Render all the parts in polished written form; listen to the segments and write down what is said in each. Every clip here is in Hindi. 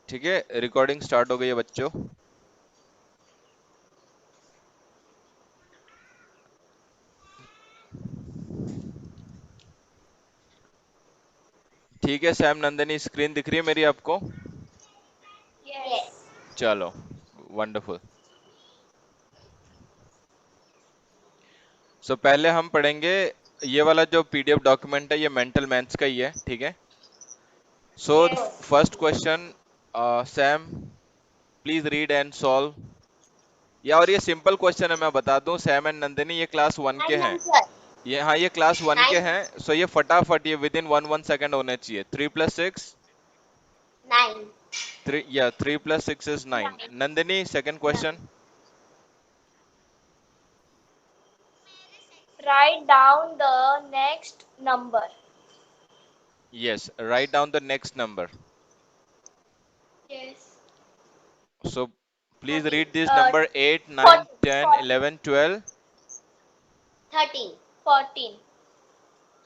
ठीक है, रिकॉर्डिंग स्टार्ट हो गई है बच्चों। ठीक है सैम, नंदनी, स्क्रीन दिख रही है मेरी आपको? Yes. चलो, वंडरफुल। सो पहले हम पढ़ेंगे, ये वाला जो पीडीएफ डॉक्यूमेंट है ये मेंटल मैथ्स का ही है, ठीक है। सो Yes. First question, Sam please read and solve. या और ये सिंपल क्वेश्चन है, मैं बता दूं सैम एंड नंदिनी, ये क्लास वन के हैं। 9 sir. ये, हाँ, ये क्लास वन के 9. हैं। सो ये फटाफट, ये विद इन 1 सेकंड होने चाहिए। 3 + 6, 9. 3, या 3 + 6 is 9। 9. Nandini, second 9. Question. Write down the next number. Yes, write down the next number. Yes. So please 13. read this number: 8, 9, 14. 10, 14. 11, 12. 13. 14.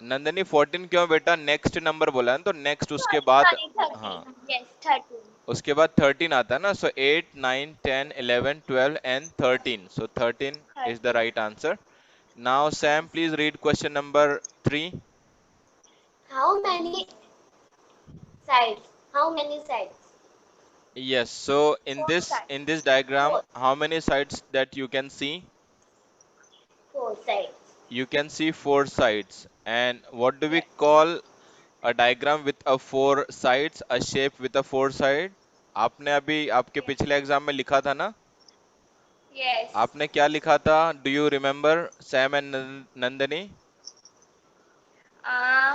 Nandini 14 क्यों बेटा? नेक्स्ट नंबर बोला है ना, तो नेक्स्ट उसके बाद, Sorry, हाँ, 13. Yes, 13. उसके बाद 13 आता है ना। सो 8, 9, 10, 11, 12 and 13। So 13 is the 13. Right answer. Now Sam Yes. Please read question number 3। How many sides? How many sides? Yes, so in 4 this sides. in this diagram, 4. how many sides that you can see? 4 sides. You can see 4 sides. And what do we Yes. call a diagram with a 4 sides, a shape with a 4 side? आपने अभी आपके Yes. पिछले एग्जाम में लिखा था ना? Yes. आपने क्या लिखा था? Do you remember Sam and Nandini? Uh,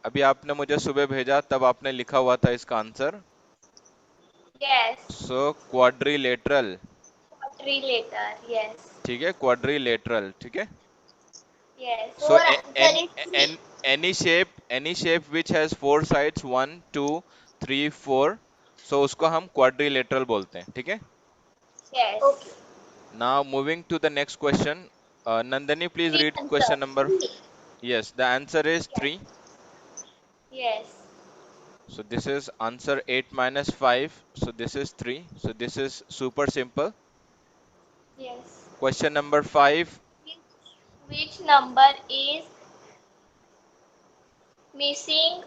अभी आपने मुझे सुबह भेजा, तब आपने लिखा हुआ था इसका आंसर। yes. सो क्वाड्रिलेटरल। Quadrilateral. Yes. ठीक है, क्वाड्रिलेटरल, ठीक है। Yes. So Four answer is 3. any shape which has 4 sides, 1, 2, 3, 4, so उसको हम क्वाड्रिलेटरल बोलते हैं, ठीक है। Yes. Okay. Now moving to the next question, Nandani, please 3 read question answer. number. 3. Yes, the answer is Yes. 3. Yes. So this is answer 8 minus 5. So this is 3. So this is super simple. Yes. Question number 5. Which, which number is missing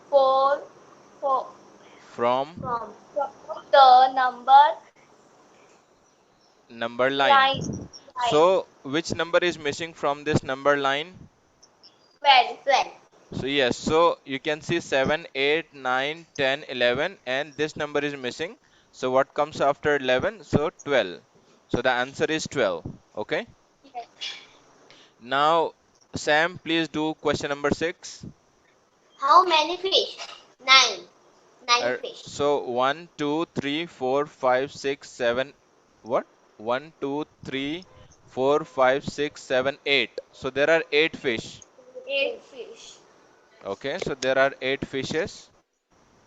for, for From from the number line line. line So which number is missing from this number line? 12 12. So yes, so you can see 7, 8, 9, 10, 11, and this number is missing. So what comes after 11? So 12. So the answer is 12. Okay. Yes. Now, Sam, please do question number 6. How many fish? 9. 9 fish. So 1, 2, 3, 4, 5, 6, 7. What? 1, 2, 3, 4, 5, 6, 7, 8. So there are 8 fish. 8 fish. Okay, so there are 8 fishes.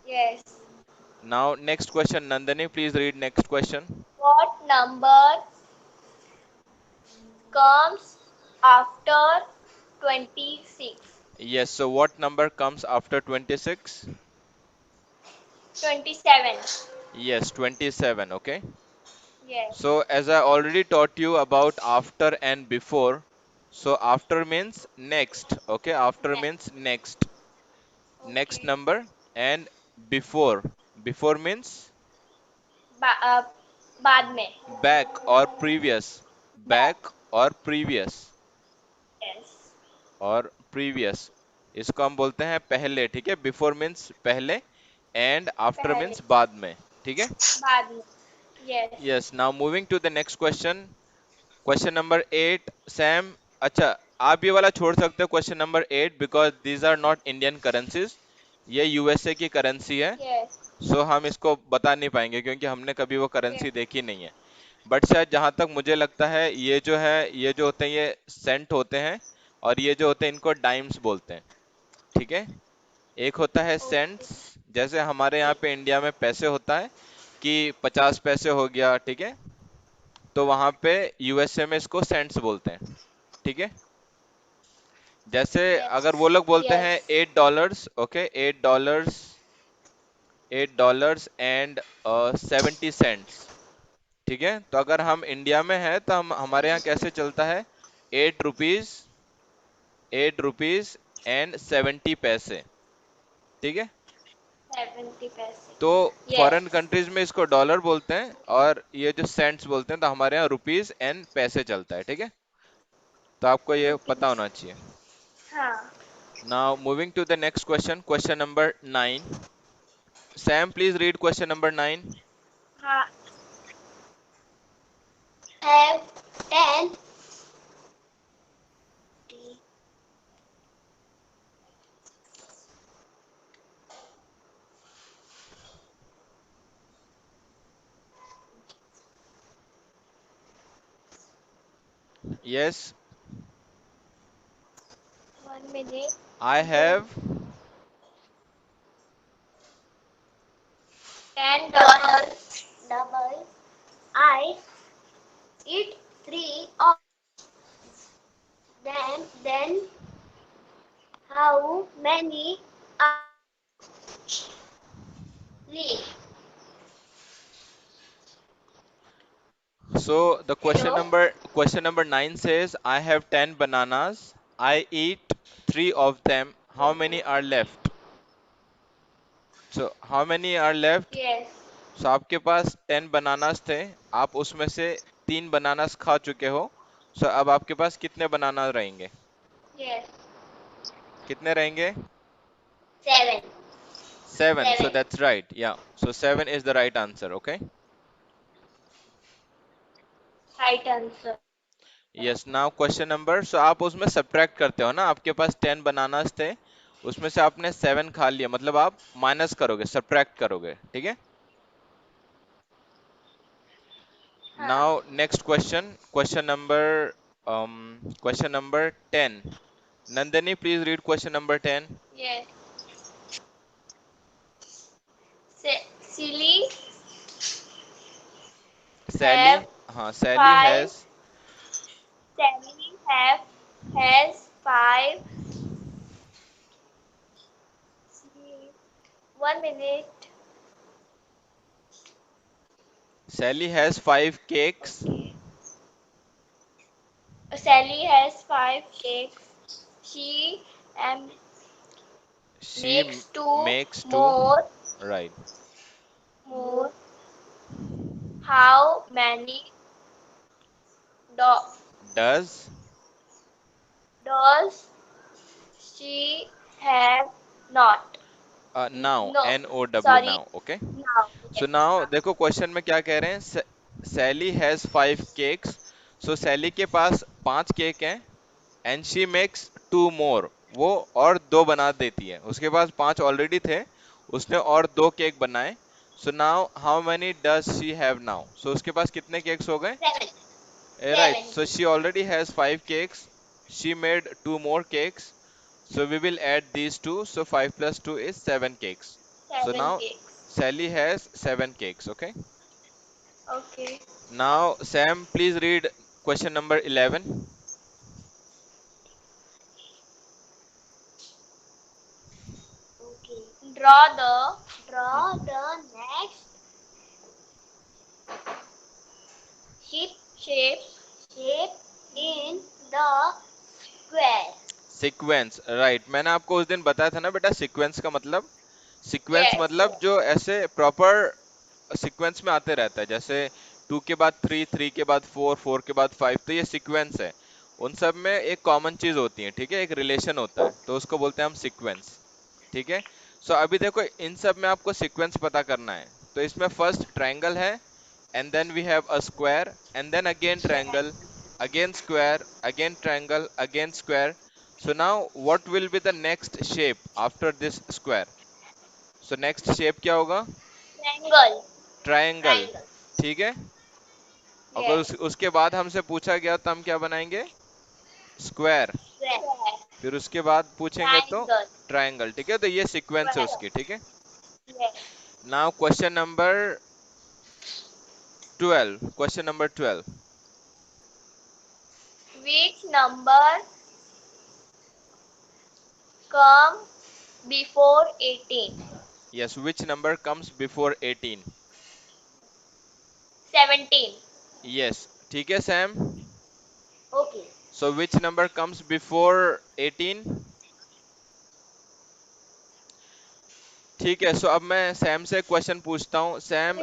Yes. Now next question, Nandani, please read next question. What number comes after 26? Yes, so what number comes after 26? 27. Yes, 27, okay. Yes. So as I already taught you about after and before, so after means next, okay, after Next. means next, next Okay. number, and before, before means Ba- uh, बाद में. back or previous, Back. back or previous, Yes. और previous, इसको हम बोलते हैं पहले, ठीक है। बिफोर मीन्स पहले, एंड आफ्टर पहले. मीन्स बाद में, ठीक है। बाद में. Yes. Yes, now moving to the next question, question number 8। Sam, अच्छा, आप ये वाला छोड़ सकते हो question number 8, because these are not Indian currencies, ये यूएसए की करेंसी है। Yes. सो हम इसको बता नहीं पाएंगे क्योंकि हमने कभी वो करेंसी Yes. देखी नहीं है। बट शायद जहां तक मुझे लगता है, ये जो है, ये जो होते हैं ये सेंट होते हैं, और ये जो होते हैं इनको डाइम्स बोलते हैं, ठीक है। एक होता है Okay. सेंट्स, जैसे हमारे यहाँ पे इंडिया में पैसे होता है कि 50 पैसे हो गया, ठीक है। तो वहां पे यूएसए में इसको सेंट्स बोलते हैं, ठीक है। जैसे Yes. अगर वो लोग बोलते हैं Yes. $8, ओके, $8, $8.70। ठीक है, तो अगर हम इंडिया में हैं तो हम हमारे यहाँ कैसे चलता है, 8 रुपीज, 8 रुपीज एंड 70 पैसे। ठीक है, 70 पैसे। तो फॉरेन यस। कंट्रीज में इसको डॉलर बोलते हैं और ये जो सेंट्स बोलते हैं, तो हमारे यहाँ रुपीज एंड पैसे चलता है। ठीक है, तो आपको ये पता रुपीज। होना चाहिए। हाँ। Now moving to the next question, question number 9। Sam please read question number 9। हाँ। Have 10. Yes, 1 minute. I have $10. Double. I eat three of them. Then how many are leave? So the Hello. question number 9 says I have 10 bananas. I eat 3 of them. How many are left? So how many are left? Yes. So आपके पास 10 बनानास थे, आप उसमें से 3 बनानास खा चुके हो। सो अब आपके पास कितने बनाना रहेंगे? Yes. कितने रहेंगे? 7. 7. So 7. that's right. Yeah. So 7 is the right answer. Okay. Right answer. Yes, now question number, सो आप उसमें सब्ट्रैक्ट करते हो ना, आपके पास 10 बनानास थे, उसमें से आपने 7 खा लिया, मतलब आप माइनस करोगे, सब्ट्रैक्ट करोगे। ठीक है, हाँ. Now next question, question number 10। Nandini please read question number 10। Yes. Silly Sally, have हाँ Sally 5. Has, Sally have has 5. 1 minute. Sally has 5 cakes. Okay. Sally has 5 cakes. She um, she makes two makes 2, more. Right, More. How many do- does, does she have? Not. Now, No. NOW, Sorry. Now, okay. Now. So Yes. Now Now. देखो क्वेश्चन में क्या कह रहे हैं, सैली हैज 5 केक्स। सो सैली के पास 5 केक हैं, एंड शी मेक्स 2 मोर, वो और 2 बना देती है, उसके पास 5 ऑलरेडी थे, उसने और 2 केक बनाए। So now how many does she have now, so उसके पास कितने केक्स हो गए? 7. Right, 7. So she already has 5 cakes, she made 2 more cakes, so we will add these two, so 5 plus 2 is 7 cakes. So 7 now cakes. Sally has 7 cakes. Okay, Okay. now Sam please read question number 11. Okay. Draw the next ship shape shape in the square. Sequence, right, मैंने आपको उस दिन बताया था ना बेटा, सीक्वेंस का मतलब, सीक्वेंस Yes. मतलब Yes. जो ऐसे प्रॉपर सीक्वेंस में आते रहता है, जैसे 2 के बाद 3, 3 के बाद 4, 4 के बाद 5, तो ये सीक्वेंस है। उन सब में एक कॉमन चीज होती है, ठीक है, एक रिलेशन होता है, तो उसको बोलते हैं हम सीक्वेंस। ठीक है, सो अभी देखो इन सब में आपको सीक्वेंस पता करना है, तो इसमें फर्स्ट ट्रायंगल है, and then we have a square, and then again triangle, again square, again triangle, again square. So now what will be the next shape after this square? So next shape क्या होगा? Triangle. ट्रायंगल। Triangle. ठीक है, अगर Yes. उसके बाद हमसे पूछा गया तो हम क्या बनाएंगे? स्क्वायर। Square. फिर उसके बाद पूछेंगे तो Triangle. ट्रायंगल। ठीक है, तो ये सीक्वेंस है Square. उसकी। ठीक है, Yes. Now question number 12, question number 12। Which number come before 18? Yes, which number comes before 18? 17. Yes, ठीक है Sam. Okay. So which number comes before 18? ठीक है, so अब मैं सैम से क्वेश्चन पूछता हूँ. Sam,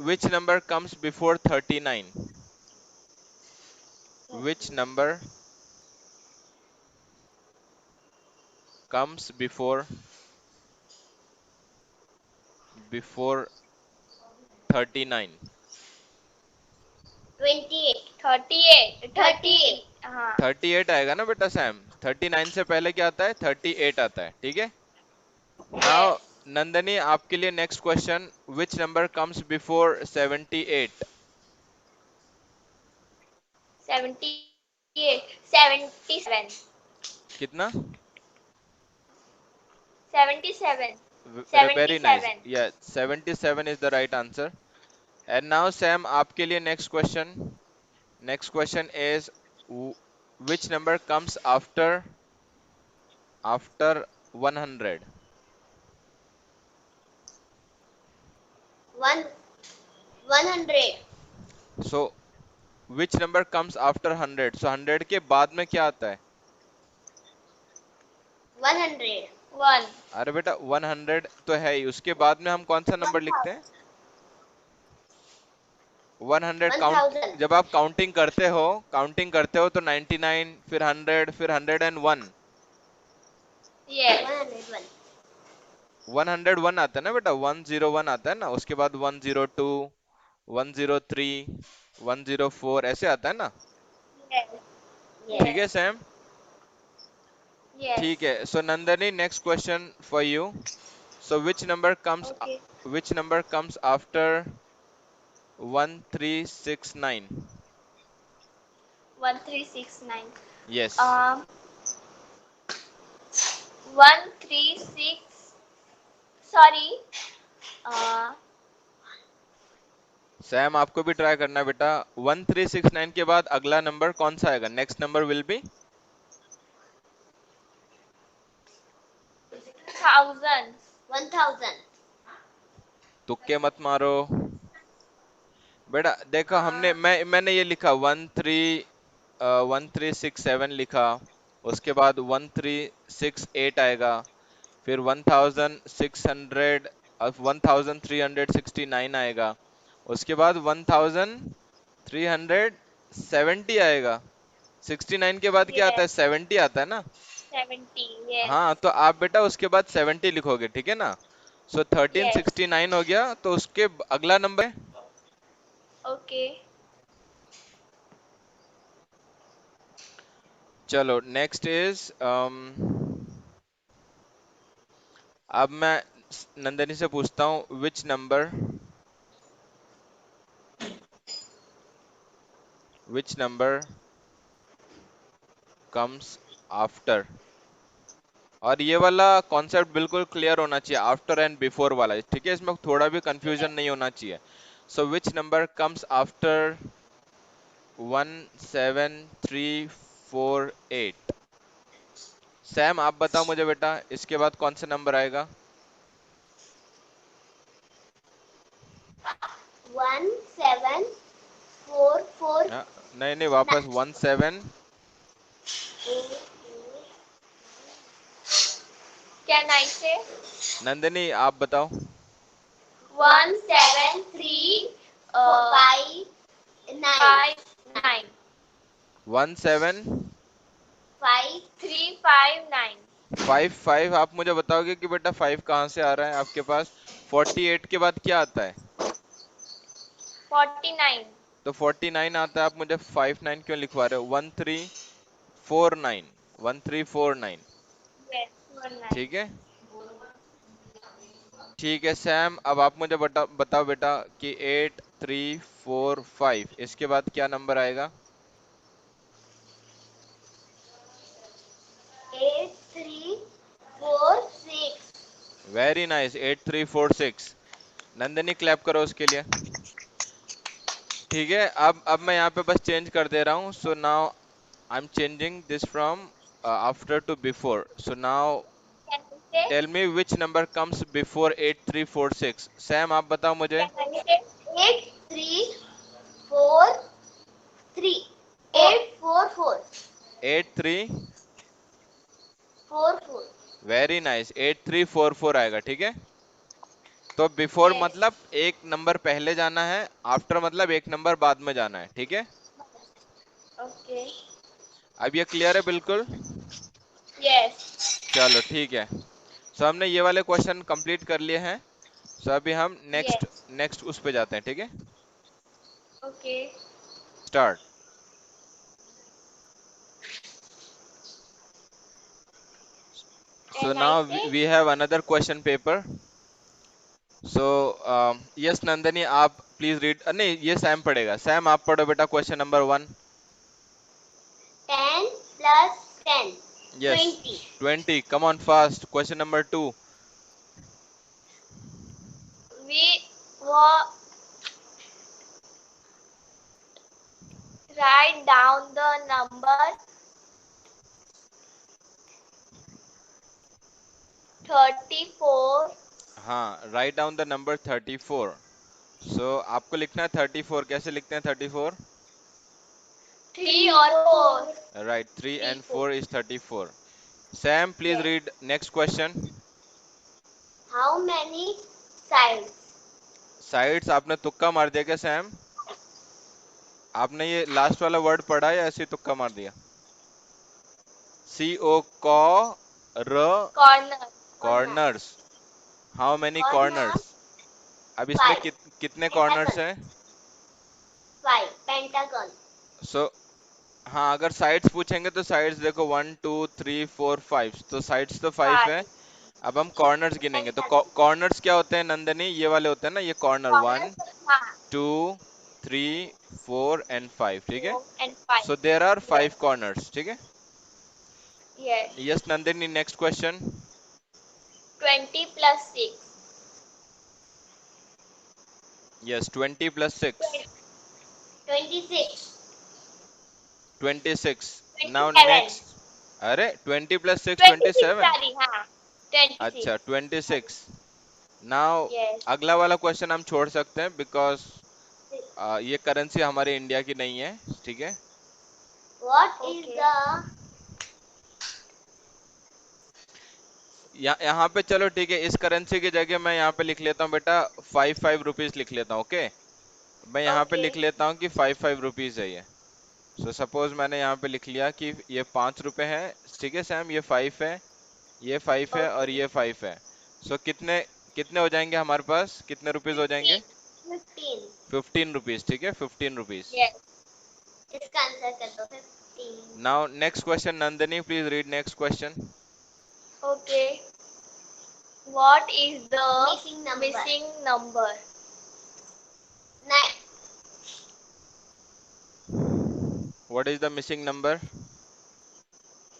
which number comes before 39? Which number comes before 39? 28. 38. 38. हाँ. 38 आएगा ना बेटा सैम. 39 से पहले क्या आता है? 38 आता है. ठीक है. Now Yes. नंदनी, आपके लिए नेक्स्ट क्वेश्चन. विच नंबर कम्स बिफोर 78? 78. 77. कितना? 77. Very nice. 77. या 77 is the right answer. And now Sam, आपके लिए next question. Next question is, which number comes after 100? 100. So which number comes after 100? सो 100 के बाद में क्या आता है? 100. 1. अरे बेटा 100 तो है ही, उसके बाद में हम कौन सा नंबर लिखते हैं? 100 काउंट. 1000. जब आप काउंटिंग करते हो तो 99, फिर 100, फिर 101. Yes. 101. 101 आता है ना बेटा. 101 आता है ना, उसके बाद 102, 103, 104 ऐसे आता है ना. Yes. ठीक है Yes. सैम. Yes. ठीक है. So Nandini, next question for you. So Okay. Which number comes after 1369? 1369. Yes. 136. Sorry. Uh, Sam, आपको भी ट्राई करना है बेटा. 1369 के बाद अगला नंबर कौन सा आएगा? Next number will be. 1000. 1000. तुक्के मत मारो बेटा. देखो, मैंने ये लिखा 1367 लिखा. उसके बाद 1368 आएगा. फिर 1600, 1369 आएगा. उसके बाद 1370 आएगा. 69 के बाद क्या आता है? Yes. 70 आता है ना. 70. Yes. हाँ, तो आप बेटा उसके बाद 70 लिखोगे. ठीक है ना. सो Yes. 1369 हो गया, तो उसके अगला नंबर है. Okay. चलो नेक्स्ट इज, अब मैं नंदनी से पूछता हूँ. विच नंबर कम्स आफ्टर. और ये वाला कॉन्सेप्ट बिल्कुल क्लियर होना चाहिए, आफ्टर एंड बिफोर वाला. ठीक है, इसमें थोड़ा भी कंफ्यूजन नहीं होना चाहिए. So which number comes after 17348? Sam, आप बताओ मुझे बेटा, इसके बाद कौन सा नंबर आएगा? 1744. नहीं नहीं, वापस 17. Can I say? नंदनी, आप बताओ. 173 5 9 9 17. 5359. 5 5. आप मुझे बताओगे कि बेटा 5 कहाँ से आ रहा है आपके पास? 48 के बाद क्या आता है? 49. तो 49 आता है. आप मुझे 59 क्यों लिखवा रहे हो? 1349. 1349. Yes. 19. ठीक है. ठीक है सैम, अब आप मुझे बताओ बेटा कि 8345 इसके बाद क्या नंबर आएगा? 8346. Very nice. 8346. नंदनी, क्लैप करो उसके लिए. ठीक है. अब मैं यहाँ पे बस चेंज कर दे रहा हूँ. So now I am changing this from after to before. So now tell me which number comes before 8346। Sam आप बताओ मुझे। 8343 844 83। 44 वेरी नाइस, 8344 आएगा, ठीक है। तो बिफोर yes मतलब एक नंबर पहले जाना है, आफ्टर मतलब एक नंबर बाद में जाना है, ठीक है। okay अब ये क्लियर है बिल्कुल। yes चलो ठीक है। सो हमने ये वाले क्वेश्चन कंप्लीट कर लिए हैं। सो अभी हम नेक्स्ट yes नेक्स्ट उस पे जाते हैं, ठीक है। okay start. So can I now say we have another question paper. So yes Nandini, आप प्लीज रीड। नहीं, ये सैम पढ़ेगा। सैम आप पढ़ो बेटा question number 1। 10 plus 10 yes, 20 20। Come on fast. Question number 2। we were write down the number 34 हाँ, राइट डाउन द नंबर 34। सो आपको लिखना है 34। कैसे लिखते हैं 34? 3 or 4 right, 3 3 and 4 4 is 34। Sam please yes read next question. how many sides sides आपने तुक्का मार दिया क्या सैम? आपने ये लास्ट वाला वर्ड पढ़ा या ऐसे ही तुक्का मार दिया? सी ओ र corner corner corners. How many corner corners? अब इसमें 5 कितने कॉर्नर्स pentagon हैं? 5 pentagon सो हाँ, अगर साइड्स पूछेंगे तो साइड्स देखो 1 2 3 4 5, तो साइड्स तो 5 है। 5 अब हम कॉर्नर्स गिनेंगे तो pentagon कॉर्नर्स क्या होते हैं नंदनी? ये वाले होते हैं ना, ये कॉर्नर corner 1 हाँ 2 3 4 एंड 5, ठीक है। 4 and 5 so there are 5 yes corners, ठीक है। yes yes Nandini, next question. 20 plus 6 यस, 20 प्लस 6। 26 26। Now 27 next. अरे 20 प्लस 6 26 27। sorry हाँ 26 अच्छा 26। नाउ yes अगला वाला क्वेश्चन हम छोड़ सकते हैं बिकॉज ये करेंसी हमारे इंडिया की नहीं है, ठीक है। what is okay the यहाँ पे चलो ठीक है, इस करेंसी की जगह मैं यहाँ पे लिख लेता हूँ बेटा 5 5 रुपीज लिख लेता हूँ, ओके। मैं यहाँ पे लिख okay लेता हूँ कि 5 5 रुपीज है ये। सो सपोज मैंने यहाँ पे लिख लिया कि ये 5 रुपए है, ठीक है सैम। ये 5 है, ये 5 है और okay ये 5 है। सो कितने कितने हो जाएंगे हमारे पास? कितने रुपीज हो जाएंगे? 15 15 15 रुपीज, ठीक है, 15 रुपीज। yes इसका आंसर कर दो 15 now next question Nandini, please read next question. okay what is the missing number 9 what is the missing number?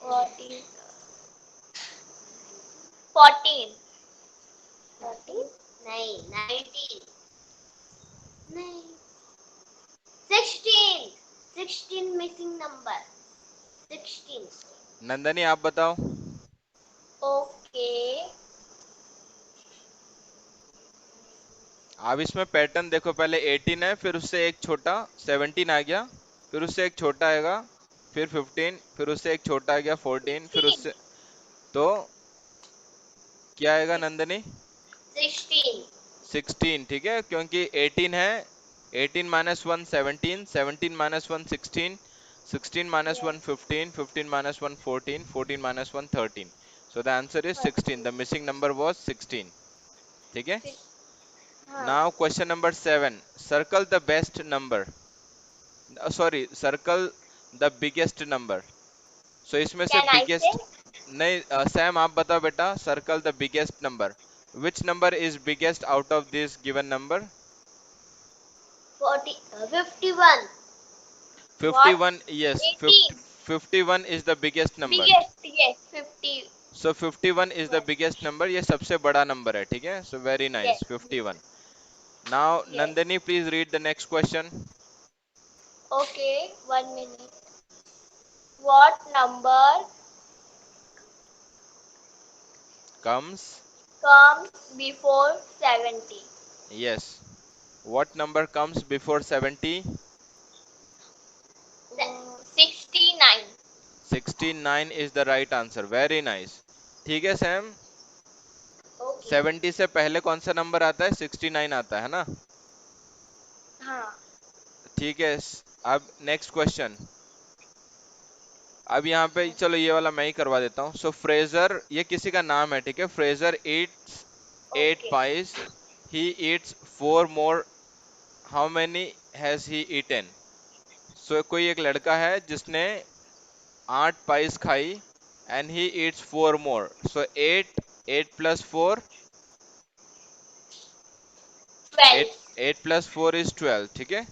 what is 14 14 नहीं 19 नहीं 16 16 missing number 16 नंदनी आप बताओ। okay अब इसमें पैटर्न देखो, पहले 18 है, फिर उससे एक छोटा 17 आ गया, फिर उससे एक छोटा आएगा, फिर 15, फिर उससे एक छोटा आ गया 14, फिर 16 उससे तो क्या आएगा नंदनी? 16 16, ठीक है, क्योंकि 18 है। 18 minus 1 17, 17 minus 1 16, 16 minus 1 yes 15, 15 minus 1 14, 14 minus 1 13। So the answer is 16। 13 the missing number was 16, ठीक है। हाँ now question number 7। Circle the best number, sorry, circle the biggest number. सो इसमें से can I say बिगेस्ट नहीं, सैम आप बताओ बेटा। Circle the biggest number, which number is biggest out of this given number? 40 51 what 51, yes, 50, 18 51 is the biggest number। biggest yes 50 so 51 is the yes biggest number, ये सबसे बड़ा नंबर है, ठीक है। So very nice, yes 51। Now yes Nandini please read the next question. okay 1 minute what number comes, comes before 70. yes. What number comes before 70? 69. 69 is the right answer. Very nice. ठीक है सैम, Okay. 70 से पहले कौन सा नंबर आता है? 69 आता है ना? हाँ. ठीक है। अब नेक्स्ट क्वेश्चन। अब यहाँ पे चलो ये वाला मैं ही करवा देता हूँ। सो फ्रेजर, ये किसी का नाम है, ठीक है। Fraser eats 8 Okay. pies, he eats 4 more, how many has he eaten? सो कोई एक लड़का है जिसने 8 पाइस खाई, and he eats 4 more, so 8, 8 plus 4, 8, 12. 8 plus 4 is 12, ठीक है।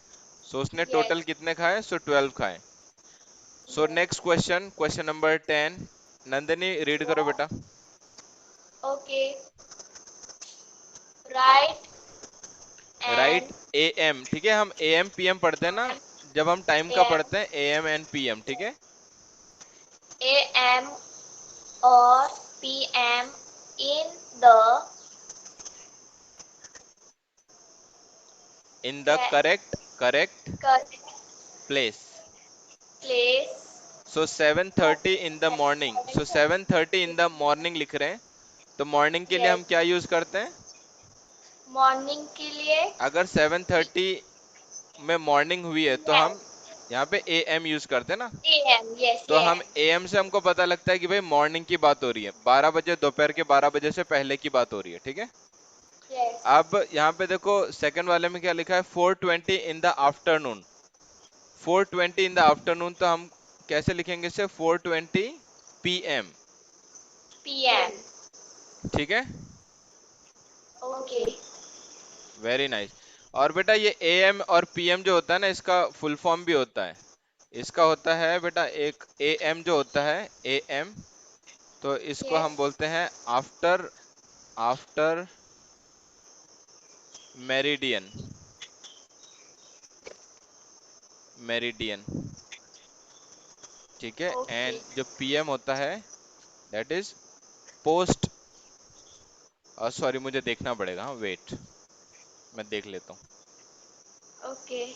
सो उसने टोटल Yes. कितने खाए? सो 12 खाए। So Yes. Next question, question number 10। Nandini read करो So, बेटा। okay. Write and write A M, ठीक है। हम ए एम पी एम पढ़ते हैं ना, जब हम टाइम का am, पढ़ते हैं, A M and P M, ठीक है। am or pm in the in the correct correct correct place. place. So 7:30 in the morning, so 7:30 in the morning लिख रहे हैं, तो मॉर्निंग के लिए हम Yes. क्या यूज करते हैं? मॉर्निंग के लिए अगर 7:30 में मॉर्निंग हुई है तो am. हम यहाँ पे ए एम यूज करते हैं ना। am. Yes. तो हम ए एम से हमको पता लगता है कि भाई मॉर्निंग की बात हो रही है, 12 बजे, दोपहर के 12 बजे से पहले की बात हो रही है, ठीक है। Yes. अब यहाँ पे देखो सेकंड वाले में क्या लिखा है? 4:20 in the afternoon. 4:20 in the afternoon, तो हम कैसे लिखेंगे इसे? 4:20 पी एम, pm. ठीक है। Okay. Very nice. और बेटा ये ए एम और पी एम जो होता है ना, इसका फुल फॉर्म भी होता है। इसका होता है बेटा, एक ए एम जो होता है, ए एम, तो इसको हम Yes. बोलते हैं आफ्टर, आफ्टर मेरिडियन, मेरिडियन, ठीक है। Okay. एंड जो पीएम होता है, दैट इज पोस्ट, सॉरी मुझे देखना पड़ेगा, हाँ वेट, मैं देख लेता हूँ। Okay.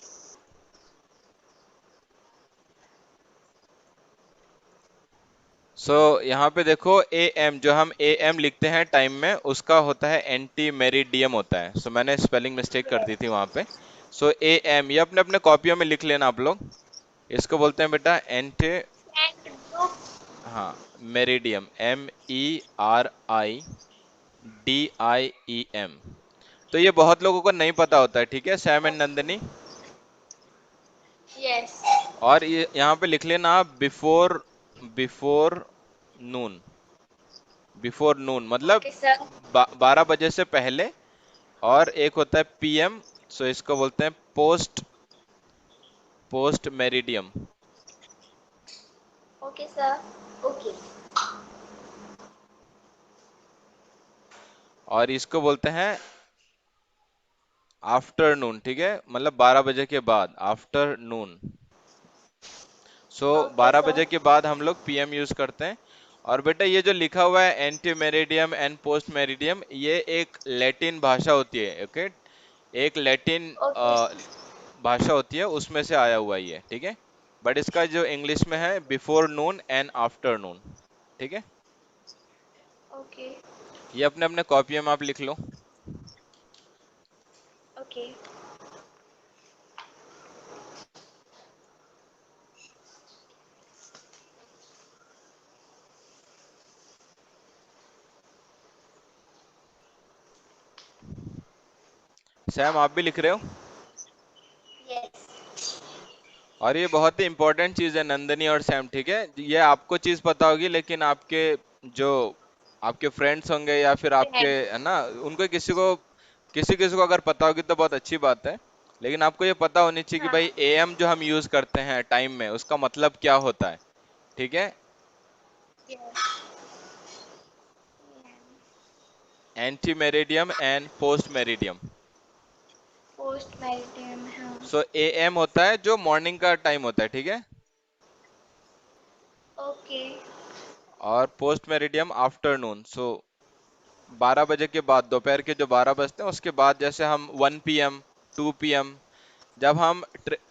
यहाँ पे देखो ए एम, जो हम ए एम लिखते हैं टाइम में, उसका होता है एंटी मेरिडियम होता है। मैंने स्पेलिंग मिस्टेक कर दी थी Yes. वहां पे। ए एम ये अपने अपने कॉपियों में लिख लेना आप लोग। इसको बोलते हैं बेटा एंटी, And group. हाँ, meridiem, M E R I D I E M. तो ये बहुत लोगों को नहीं पता होता है, ठीक है Sam and Okay. Nandini. Yes. और ये यहाँ पे लिख लेना आप बिफोर, बिफोर नून, बिफोर नून मतलब Okay, sir. 12 बजे से पहले। और एक होता है पीएम, इसको बोलते हैं post, post meridiem. Okay, sir. Okay. और इसको बोलते हैं आफ्टरनून, ठीक है, मतलब 12 बजे के बाद, आफ्टरनून। Okay, 12 बजे sir. के बाद हम लोग पीएम यूज करते हैं। और बेटा ये जो लिखा हुआ है anti meridiem and post meridiem, ये एक लैटिन भाषा होती है, ओके। एक लैटिन Okay. भाषा होती है, उसमें से आया हुआ है ये, ठीक है। बट इसका जो इंग्लिश में है, बिफोर नून एंड आफ्टरनून, ठीक है। Okay. ये अपने अपने कॉपियों में आप लिख लो। Okay. सैम आप भी लिख रहे हो? Yes. और ये बहुत ही इंपॉर्टेंट चीज है नंदनी और सैम, ठीक है। ये आपको चीज पता होगी, लेकिन आपके जो आपके फ्रेंड्स होंगे या फिर आपके, Friend. है ना, उनको किसी को, किसी किसी को अगर पता होगी तो बहुत अच्छी बात है। लेकिन आपको ये पता होनी चाहिए कि हाँ. भाई एएम जो हम यूज करते हैं टाइम में, उसका मतलब क्या होता है, ठीक है। Yes. Ante meridiem and post meridiem. Post meridiem. हाँ. एएम होता है जो मॉर्निंग का टाइम होता है, ठीक है। ओके. और पोस्ट मेरिडियम आफ्टरनून। 12 बजे के बाद, दोपहर के जो 12 बजते हैं उसके बाद, जैसे हम 1 PM, 2 PM, जब हम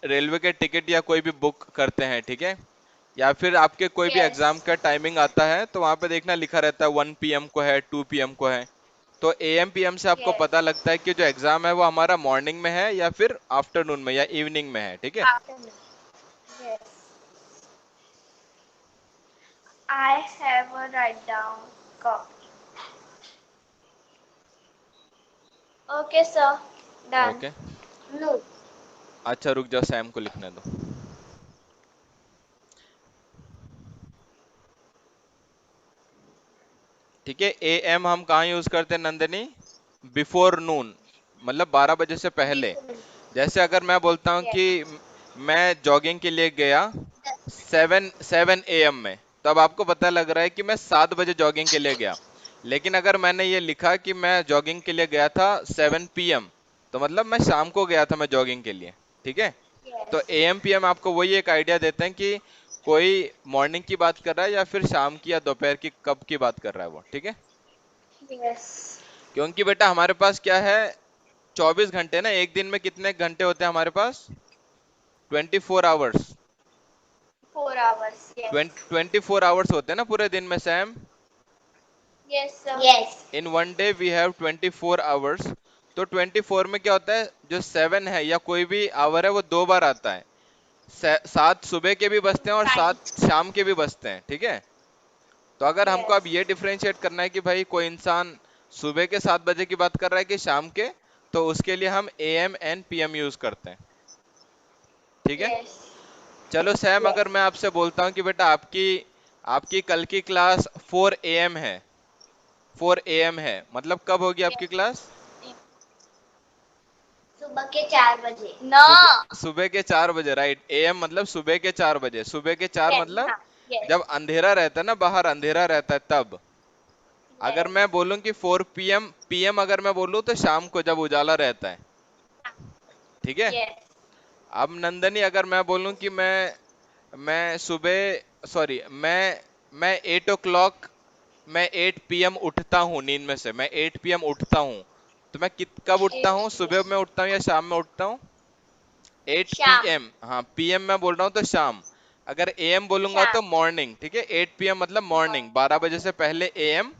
रेलवे के टिकट या कोई भी बुक करते हैं, ठीक है, या फिर आपके कोई भी यस एग्जाम का टाइमिंग आता है तो वहां पे देखना लिखा रहता है 1 PM को है, 2 PM को है। तो AM PM से आपको यस पता लगता है कि जो एग्जाम है वो हमारा मॉर्निंग में है या फिर आफ्टरनून में या इवनिंग में है, ठीक है। Afternoon yes I have a write down copy okay sir done okay. No अच्छा रुक जाओ, सैम को लिखने दो। ठीक है, AM हम कहाँ यूज करते हैं नंदनी? बिफोर नून, मतलब 12 बजे से पहले। बिफोर जैसे अगर मैं बोलता हूँ कि यस मैं जॉगिंग के लिए गया 7 AM में, तो अब आपको पता लग रहा है कि मैं 7 बजे जॉगिंग के लिए गया। लेकिन अगर मैंने ये लिखा कि मैं जॉगिंग के लिए गया था 7 PM, तो मतलब मैं शाम को गया था मैं जॉगिंग के लिए, ठीक है। तो यस AM PM आपको वही एक आइडिया देते हैं कि कोई मॉर्निंग की बात कर रहा है या फिर शाम की या दोपहर की, कब की बात कर रहा है वो, ठीक है। यस क्योंकि बेटा हमारे पास क्या है, 24 घंटे ना, एक दिन में कितने घंटे होते हैं हमारे पास? 24 आवर्स। 4 hours यस 24 आवर्स होते हैं ना पूरे दिन में, Sam. Yes sir yes in one day we have 24 hours. तो 24 में क्या होता है, जो 7 है या कोई भी आवर है वो 2 बार आता है। 7 सुबह के भी बजते हैं और टाइम 7 शाम के भी बजते हैं, ठीक है। तो अगर हमको यस अब ये डिफरेंशिएट करना है कि भाई कोई इंसान सुबह के 7 बजे की बात कर रहा है कि शाम के, तो उसके लिए हम AM and PM यूज करते हैं, ठीक है। यस चलो सैम, यस अगर मैं आपसे बोलता हूँ कि बेटा आपकी आपकी कल की क्लास 4 AM है, 4 AM है, मतलब कब होगी आपकी यस क्लास? सुबह के 4 बजे ना सुबह सुबह के 4 बजे, राइट। AM मतलब सुबह के 4 बजे, सुबह के चार टेन मतलब हाँ यस जब अंधेरा रहता है ना, बाहर अंधेरा रहता है तब। अगर यस मैं बोलूं कि 4 PM, अगर मैं बोलूं तो शाम को जब उजाला रहता है, ठीक है। यस अब नंदनी, अगर मैं बोलूं कि मैं सुबह, सॉरी, मैं 8 o'clock, मैं 8 PM उठता हूँ नींद में से, मैं 8 PM उठता हूँ, तो मैं कब उठता हूँ, सुबह में उठता हूँ या शाम में उठता हूँ? एट पी शाम एम हाँ, PM मैं बोल रहा हूँ तो शाम। अगर AM बोलूंगा तो शाम मॉर्निंग, ठीक है। 8 PM मतलब मॉर्निंग, 12 बजे से पहले AM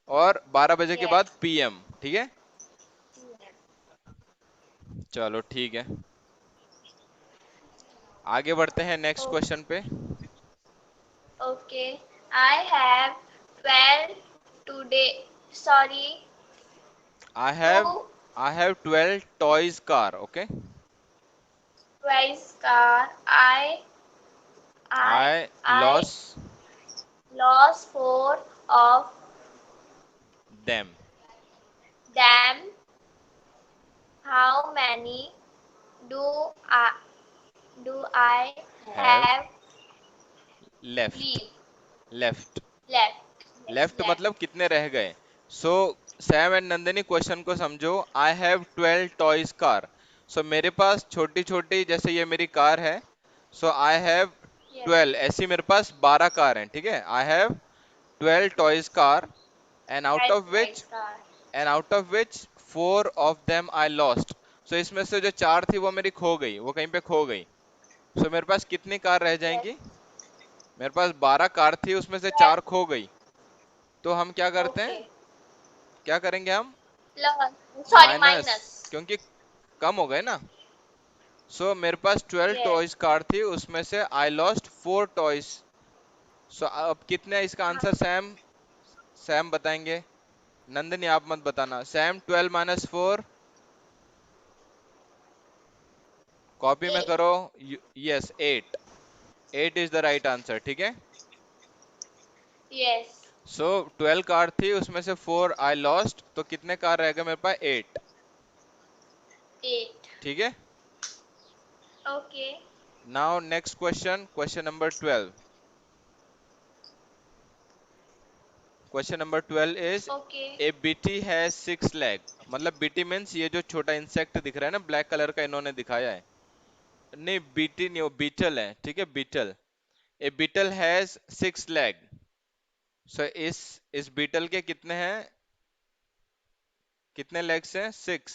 और 12 बजे के बाद यस PM, ठीक है। चलो ठीक है, आगे बढ़ते हैं नेक्स्ट क्वेश्चन पे। Okay I have 12 today sorry I to have I have 12 toys car, okay. Twice car I I I lost lost four of them, them. How many do I do I have have left, leave left. left? Yes, left left. मतलब कितने रह गए। सो सैम एंड नंदिनी, क्वेश्चन को समझो। I have 12 toys car. सो मेरे पास छोटी छोटी, जैसे ये मेरी कार है, सो आई हैव Yes, 12, ऐसी मेरे पास 12 कार हैं, ठीक है। I have 12 toys car, and out right of which twice car. And out of which 4 of them I lost. So इसमें से जो 4 थी वो मेरी खो गई, वो कहीं पे खो गई। सो मेरे पास कितनी कार रह Yes, जाएंगी? मेरे पास 12 कार थी, उसमें से 4 12. खो गई। तो हम क्या करते हैं, Okay. क्या करेंगे हम? Plus. Sorry, minus, minus. क्योंकि कम हो गए ना। सो मेरे पास 12 टॉयज Yes. कार थी, उसमें से आई लॉस्ट 4 टॉयज। सो अब कितने है इसका हाँ, आंसर, सैम? सैम बताएंगे, नंदनी आप मत बताना। सैम, 12 - 4, कॉपी में 8. करो। Yes, 8। 8 is the right answer, ठीक है। Yes, सो 12 कार थी, उसमें से 4 आई लॉस्ट, तो कितने कार रह गए मेरे पास? 8, 8. ठीक है। Okay. Now next question, question number 12। Question number 12 is, Okay. A BT has 6 leg. मतलब बीटी मीन्स ये जो छोटा इंसेक्ट दिख रहा है ना, ब्लैक कलर का इन्होंने दिखाया है। नहीं, बीटी नहीं, वो बीटल है, ठीक है, beetle. A beetle has 6 leg. So इस बीटल के कितने हैं? कितने लेग्स हैं? 6।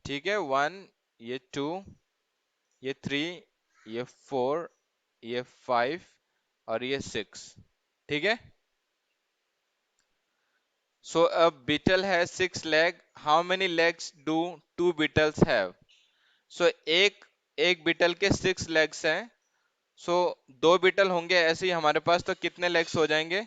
ठीक है, 1, ये 2, ये 3, ये 4, ये 5 और ये 6। ठीक है। So a beetle has 6 legs. How many legs do 2 beetles have? So एक एक बीटल के 6 legs हैं. So 2 बीटल होंगे ऐसे ही हमारे पास, तो कितने legs हो जाएंगे?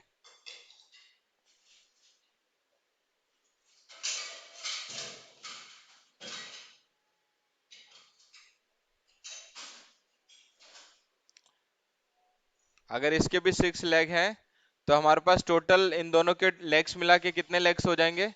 अगर इसके भी 6 लेग हैं तो हमारे पास टोटल इन दोनों के लेग्स मिला के कितने लेग्स हो जाएंगे?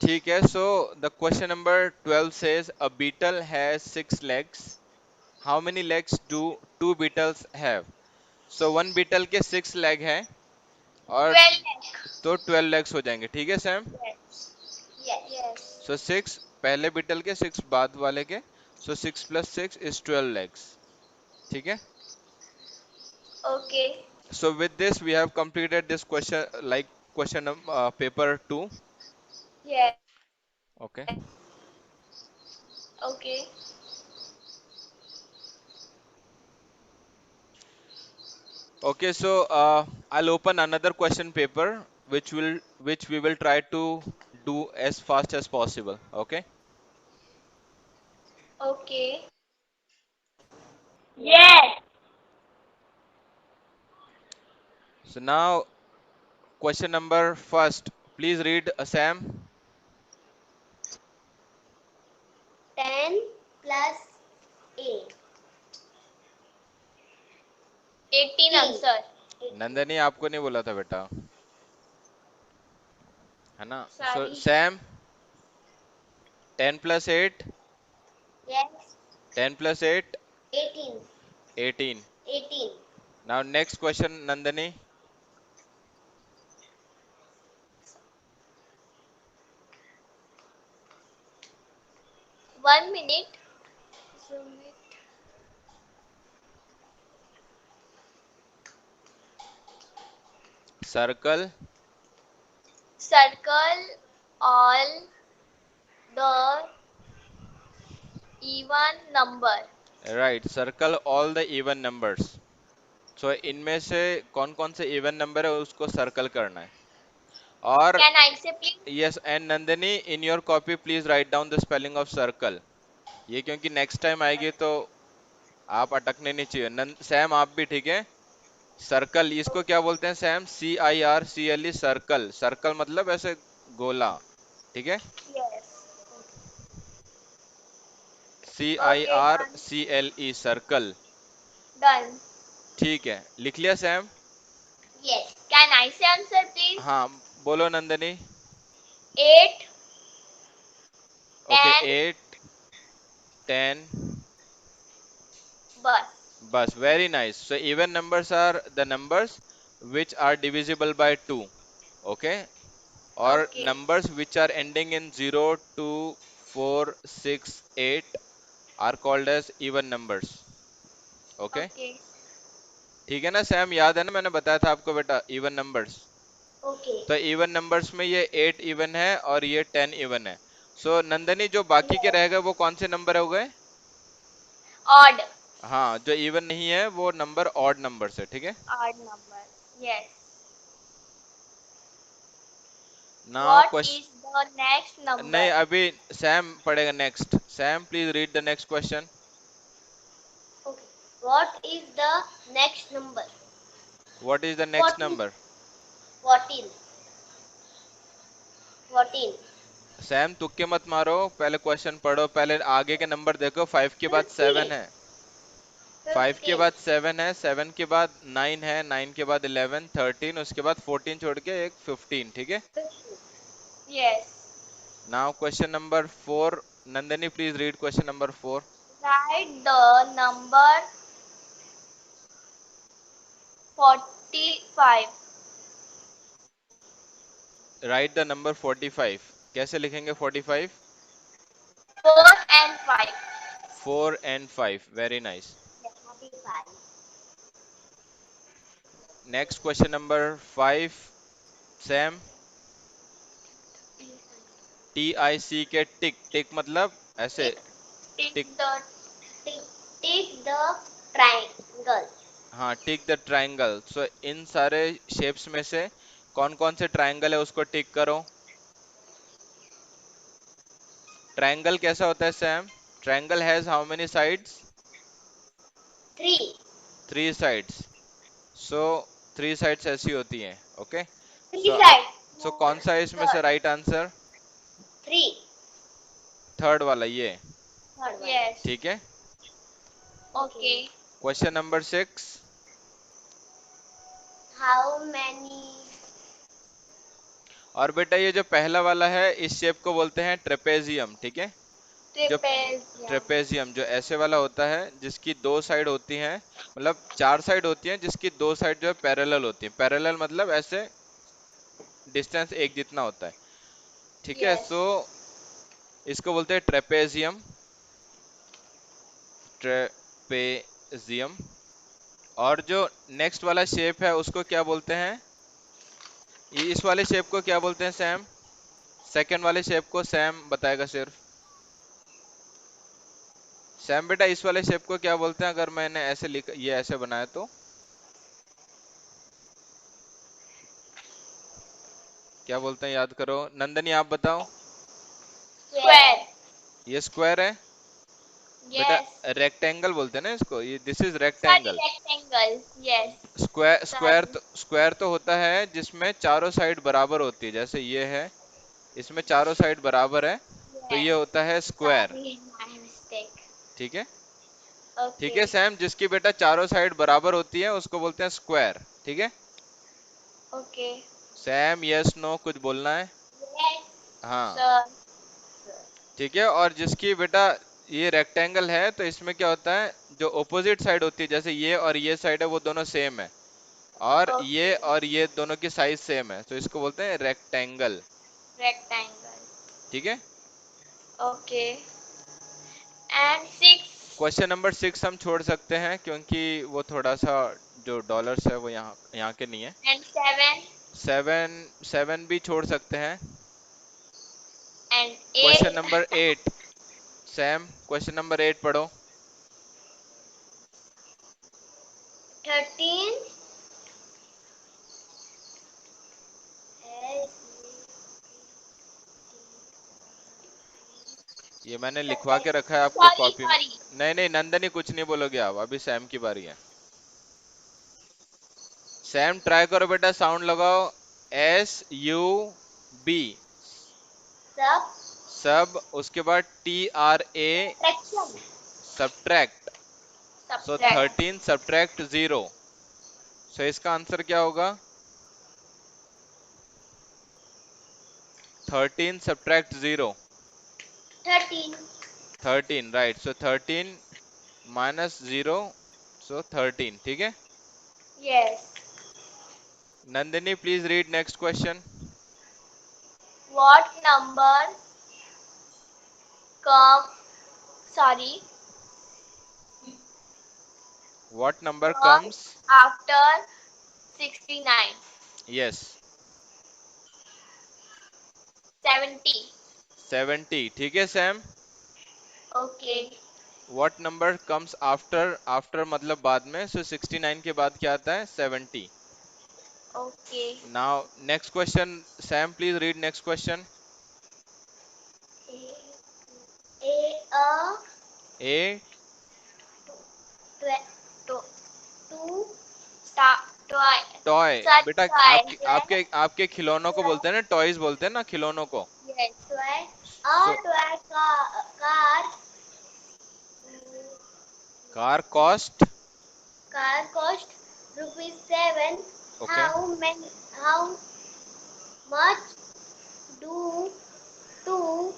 ठीक है. So the question number 12 says a beetle has 6 legs. How many legs do 2 beetles have? So one beetle के 6 लेग हैं और 12 तो 12 लेग्स हो जाएंगे. ठीक है Sam. legs. Yes. Yes. So 6 पहले बीटल के, 6 बाद वाले के. So 6 + 6 is 12 legs. ठीक है. Okay. So with this we have completed this question, like question paper 2. Yes. Okay. Okay. Okay, so I'll open another question paper which we will try to do as fast as possible. Okay. Okay. Yes. So now question number first. Please read, Sam. 10 plus 8. 18 answer. 18. Nandini आपको नहीं बोला था बेटा, है ना? सो Sorry. Sam, 10 + 8. Yes. 10 + 8. 18. 18. 18. Now next question, Nandani. 1 minute. Circle. Circle all the even number. Right. Circle all the even numbers. So इनमें से कौन कौन से even number है उसको circle करना है. और Can I say please? yes, and Nandani, in your copy please write down the spelling of circle. ये क्योंकि next time आएगी तो आप अटकने नहीं चाहिए. सैम आप भी, ठीक है. सर्कल इसको क्या बोलते हैं सैम? CIRCLE, circle. सर्कल मतलब ऐसे गोला. ठीक है. Yes. C I Okay, R done. C L E circle. Done. ठीक है, लिख लिया Sam? Yes. Can I say answer please? हाँ, बोलो नंदनी. 8, ओके, 10, 8, 10. bus. बस, very nice. So even numbers are the numbers which are divisible by 2. Okay. और Okay. numbers which are ending in 0, 2, 4, 6, 8 are called as even numbers. Okay. Okay. ठीक है ना सैम, याद है ना, मैंने बताया था आपको बेटा इवन नंबर्स. Okay. तो इवन नंबर्स में ये 8 इवन है और ये 10 इवन है. सो नंदनी, जो बाकी के Yes. रह गए वो कौन से नंबर हो गए? Odd. हाँ, जो इवन नहीं है वो नंबर ऑड नंबर है. ठीक है. Odd number. Yes. Now What is question. the next नहीं, number? अभी सैम पढ़ेगा next. Sam please read the next question. Okay. What is the next number? What is the next 14. Number? 14. 14. Sam तुक्के मत मारो, पहले क्वेश्चन पढ़ो. पहले आगे के नंबर देखो. 5 के बाद 7 15. है. 5 के 15. बाद 7 है, 7 के बाद 9 है, 9 के बाद 11, 13, उसके बाद 14 छोड़ के एक 15. ठीक है. 15. Yes. Now question number 4. Nandini please read question number 4. Write the number 45. Right the number 45. कैसे लिखेंगे 45? 4 and 5. 4 and 5, very nice. Happy 5. Next question number 5, Sam. TIC, टिक टिक मतलब ऐसे Tick. Tick tick. the tick, tick the triangle. हाँ, टिक द ट्रायंगल। सो इन सारे शेप्स में से कौन कौन से ट्रायंगल है उसको टिक करो। ट्रायंगल कैसा होता है Sam? Triangle has how many sides? 3. 3 sides. So 3 sides ऐसी होती हैं, ओके। 3 सो अब sides. सो No. कौन सा है इसमें से Third. Right answer? 3. थर्ड वाला ये, Third one. Yes. ठीक है। Okay. Question number 6। How many? और बेटा ये जो पहला वाला है इस शेप को बोलते हैं ट्रेपेजियम, ठीक है। जो Trapezium. ट्रेपेजियम जो ऐसे वाला होता है जिसकी 2 साइड होती हैं, मतलब 4 साइड होती हैं जिसकी 2 साइड जो है पैरेलल होती है। पैरेलल मतलब ऐसे डिस्टेंस एक जितना होता है, ठीक है। Yes. सो इसको बोलते हैं ट्रेपेजियम। ट्रेपेजियम। और जो नेक्स्ट वाला शेप है उसको क्या बोलते हैं? ये इस वाले शेप को क्या बोलते हैं सैम? सेकंड वाले शेप को सैम बताएगा सिर्फ। सैम बेटा इस वाले शेप को क्या बोलते हैं अगर मैंने ऐसे लिखा, ये ऐसे बनाया तो क्या बोलते हैं, याद करो। नंदनी आप बताओ। Square. ये स्क्वायर है बेटा। Yes. रेक्टेंगल बोलते हैं ना इसको, ये this is Sorry, rectangle. rectangle. Yes. Square Sorry. Square तो होता है जिसमें चारों साइड बराबर होती है, जैसे ये है, इसमें चारों साइड बराबर है, तो ये Yes. होता है स्क्वायर, Sorry, my mistake. ठीक है। ठीक है Okay. सैम, जिसकी बेटा चारों साइड बराबर होती है उसको बोलते हैं स्क्वायर, ठीक है। Okay. सैम यस नो कुछ बोलना है? Yes, हाँ, sir. ठीक है। और जिसकी बेटा ये रेक्टेंगल है तो इसमें क्या होता है, जो ऑपोजिट साइड होती है, जैसे ये और ये साइड है वो दोनों सेम है, और ये Okay. और ये दोनों की साइज सेम है, तो इसको बोलते हैं रेक्टेंगल, Rectangle. ठीक है। Okay. And 6. क्वेश्चन नंबर 6 हम छोड़ सकते हैं क्योंकि वो थोड़ा सा जो डॉलर्स है वो यहाँ यहाँ के नहीं है। And 7. 7, 7 भी छोड़ सकते हैं। And question 8. Number 8, Sam question number 8 पढ़ो। 13. ये मैंने लिखवा के रखा है आपको Sorry, कॉपी में। sorry. नहीं नहीं नंदनी कुछ नहीं बोलोगे आप, अभी सैम की बारी है। सैम ट्राई करो बेटा, साउंड लगाओ। SUB, Sub. सब, उसके बाद TRA, Subtraction. सब्ट्रैक्ट। सो Subtract. 13 सब्ट्रैक्ट 0, सो इसका आंसर क्या होगा? 13 सब्ट्रैक्ट 0, 13. 13 राइट। सो 13 माइनस 0, सो 13, ठीक है। Yes. Nandini please read next question. What number come? Sorry. What number Come comes? after 69. Yes, 70. 70, ठीक है Sam. Okay. What number comes after, after मतलब बाद में, सो 69 के बाद क्या आता है? 70। Okay. Now next question, Sam please read next question. A A, to, two star toy. Toy Such बेटा। toy. आपके आपके आपके खिलौनों को बोलते हैं ना, टॉयज बोलते हैं ना खिलौनों को। Yes. Toy. So A toy car. Car cost, Car cost ₹7. Okay. How much do two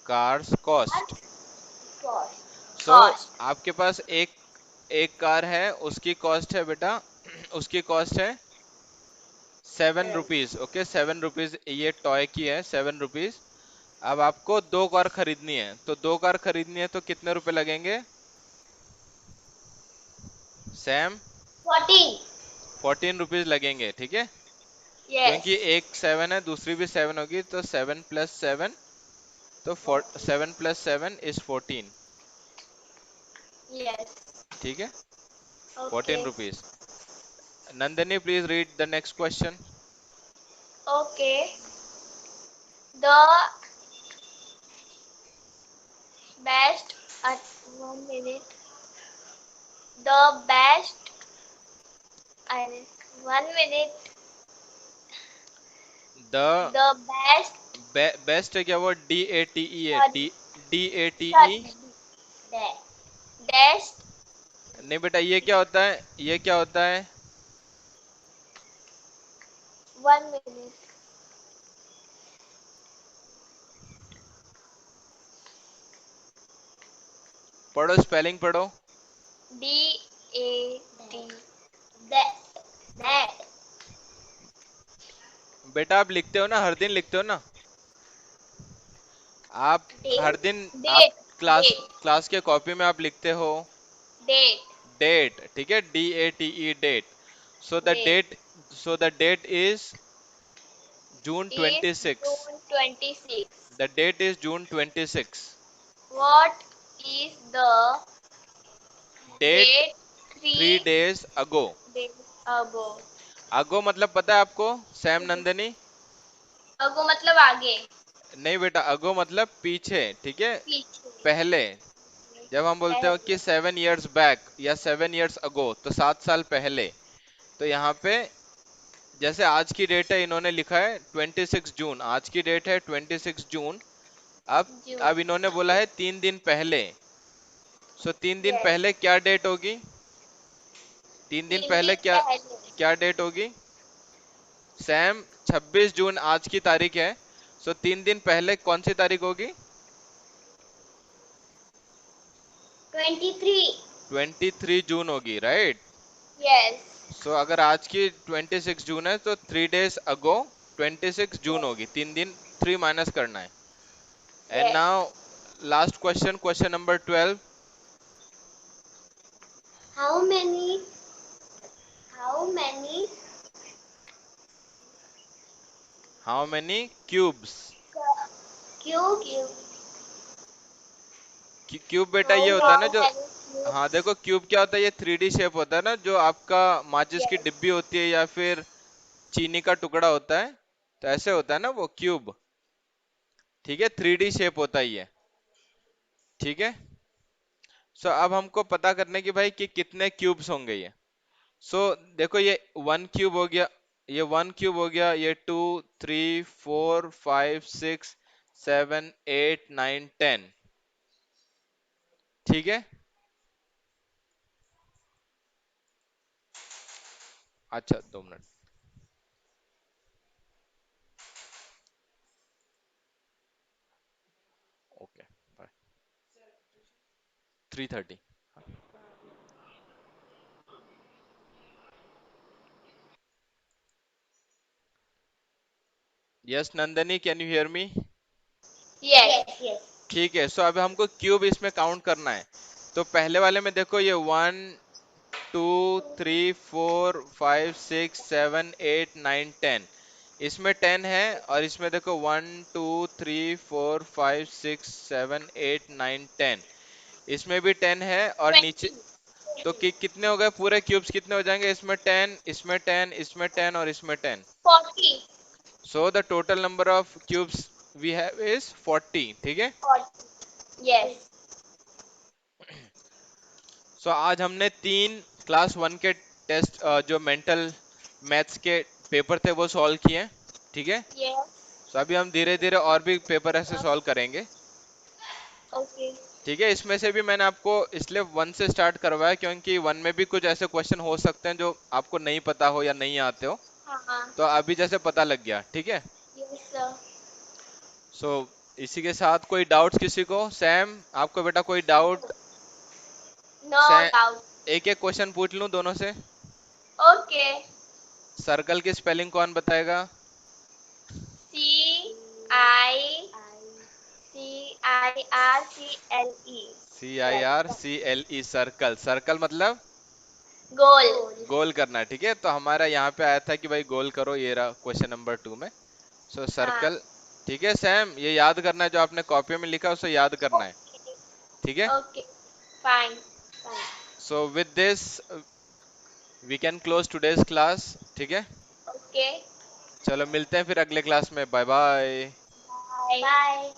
cars cost. cost? So Cost. आपके पास एक एक कार है, उसकी कॉस्ट है बेटा, उसकी कॉस्ट है 7 रुपीज, ओके। 7 रुपीज ये टॉय की है, 7 रुपीज। अब आपको दो कार खरीदनी है, तो दो कार खरीदनी है तो कितने रुपए लगेंगे सैम? 14. 14 रुपीज लगेंगे, ठीक है। क्योंकि Yes. एक 7 है, दूसरी भी 7 होगी, तो 7 + 7, तो 7 + 7 = Yes. ठीक है। Fourteen Okay. Rupees Nandini, please read the next question. Okay. The best at 1 minute. The best. I 1 minute. The The best. Best है क्या? वो DATE है, Sorry. DATE। Sorry. That. Best. नहीं बेटा, ये क्या होता है, ये क्या होता है? 1 minute. पढ़ो, स्पेलिंग पढ़ो। DAT. That. That. बेटा आप लिखते हो ना, हर दिन लिखते हो ना आप? हर Date. दिन आप Date. Class Date. क्लास के कॉपी में आप लिखते हो Date. डेट, ठीक है, DATE, date. So the Date. Date, so the date is June Is 26। June 26. The date is June 26। What is the date date three 3 days ago. days ago? Ago मतलब पता है आपको सैम, नंदनी? ago मतलब आगे, नहीं बेटा, अगो मतलब पीछे, ठीक है, पीछे, पहले। जब हम बोलते हो पहले। कि 7 years बैक या 7 years अगो, तो 7 साल पहले। तो यहाँ पे जैसे आज की डेट है, इन्होंने लिखा है 26 जून, आज की डेट है 26 जून। अब जून। अब इन्होंने बोला है 3 दिन पहले। सो 3 दिन यस। पहले क्या डेट होगी? 3 दिन तीन पहले दिन क्या पहले। क्या डेट होगी सैम? 26 जून आज की तारीख है। सो 3 दिन पहले कौन सी तारीख होगी? 23। 23 जून होगी, राइट। यस। सो अगर आज की 26 जून है तो 3 days अगो 26 जून यस। होगी। 3 दिन, 3 माइनस करना है। And yes. Now last question, question number 12। How many how many how many cubes? Cube cube बेटा हाउ ये होता है ना जो, मेनी हाँ क्यूब्स? देखो क्यूब क्या होता है, ये 3D शेप होता है ना, जो आपका माचिस की यस। डिब्बी होती है या फिर चीनी का टुकड़ा होता है, तो ऐसे होता है ना वो क्यूब, ठीक है, 3D शेप होता है ये, ठीक है। सो अब हमको पता करने की भाई कि कितने क्यूब्स होंगे ये। सो देखो, ये 1 क्यूब हो गया, ये 1 क्यूब हो गया, ये 2, 3, 4, 5, 6, 7, 8, 9, 10, ठीक है। अच्छा 2 minute, okay, bye. 3:30। Yes Nandini, can you hear me? Yes. Yes. ठीक है, सो अब हमको क्यूब इसमें काउंट करना है। तो पहले वाले में देखो, ये 1, 2, 3, 4, 5, 6, 7, 8, 9, 10, इसमें 10 है, और इसमें देखो 1, 2, 3, 4, 5, 6, 7, 8, 9, 10, इसमें भी 10 है, और नीचे। 20। तो कितने हो गए पूरे क्यूब्स, कितने हो जाएंगे? इसमें 10, इसमें 10, इसमें 10 और इसमें 10। 40। So the total number of cubes we have is 40, ठीक है। 40। यस। सो आज हमने 3 क्लास 1 के टेस्ट, जो मेंटल मैथ्स के पेपर थे वो सॉल्व किए, ठीक है। यस। सो अभी हम धीरे धीरे और भी पेपर ऐसे सॉल्व करेंगे, ओके। ठीक है। इसमें से भी मैंने आपको इसलिए 1 से स्टार्ट करवाया क्योंकि 1 में भी कुछ ऐसे क्वेश्चन हो सकते हैं जो आपको नहीं पता हो या नहीं आते हो, हाँ। तो अभी जैसे पता लग गया, ठीक है। Yes sir. सो इसी के साथ कोई डाउट्स किसी को? सैम, आपको बेटा कोई डाउट? No Sam, doubt. एक एक क्वेश्चन पूछ लूं दोनों से? ओके। सर्कल की स्पेलिंग कौन बताएगा? CI CIRCLE. CIRCLE, circle. Circle मतलब गोल. गोल करना, ठीक है। तो हमारा यहाँ पे आया था कि भाई गोल करो, ये रहा क्वेश्चन नंबर 2 में। सो हाँ. सर्कल। ठीक है सैम, ये याद करना है, जो आपने कॉपी में लिखा उसे याद करना है। ओके. ठीक है। Okay. Fine. Fine. So with this we can close today's class. ठीक है। ओके. चलो मिलते हैं फिर अगले क्लास में। Bye bye. बाय. बाय.